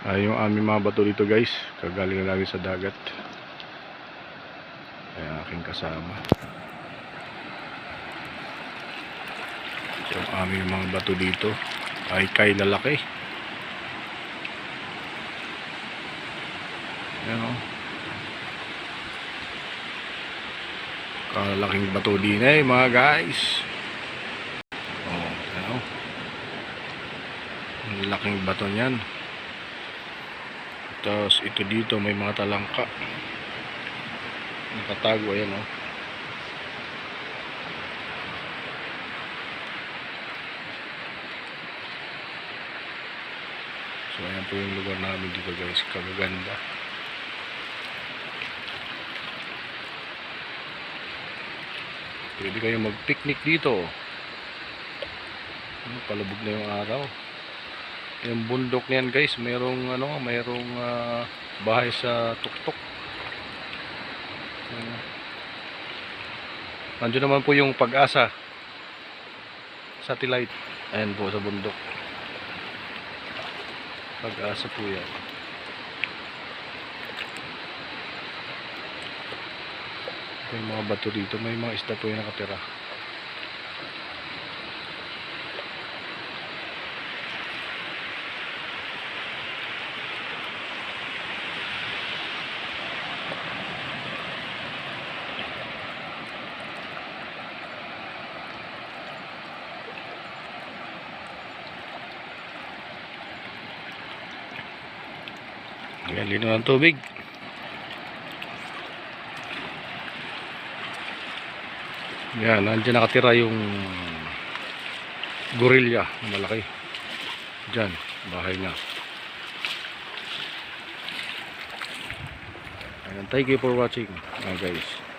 Yung aming mga bato dito guys, kagaling na namin sa dagat. Ay aking kasama. Yung aming mga bato dito ay kay lalaki. Yan o. Kalaking bato din eh mga guys. Oh, yan o. Ang laking bato niyan. Tapos ito dito may mga talangka. Nakatago, ayan o. So ayan po yung lugar namin dito guys, kagaganda. Pwede kayo mag-picnic dito. Palubog na yung araw. Yung bundok niyan guys, mayroong bahay sa tuktok. Nandiyo naman po yung Pag-asa satellite. Ayan po sa bundok. Pag-asa po yan. May mga bato dito, may mga isda po yung nakatira. Ayan, lino ng tubig. Yan, nandiyan nakatira yung gorilla, malaki. Diyan, bahay niya. Ayan, thank you for watching, guys.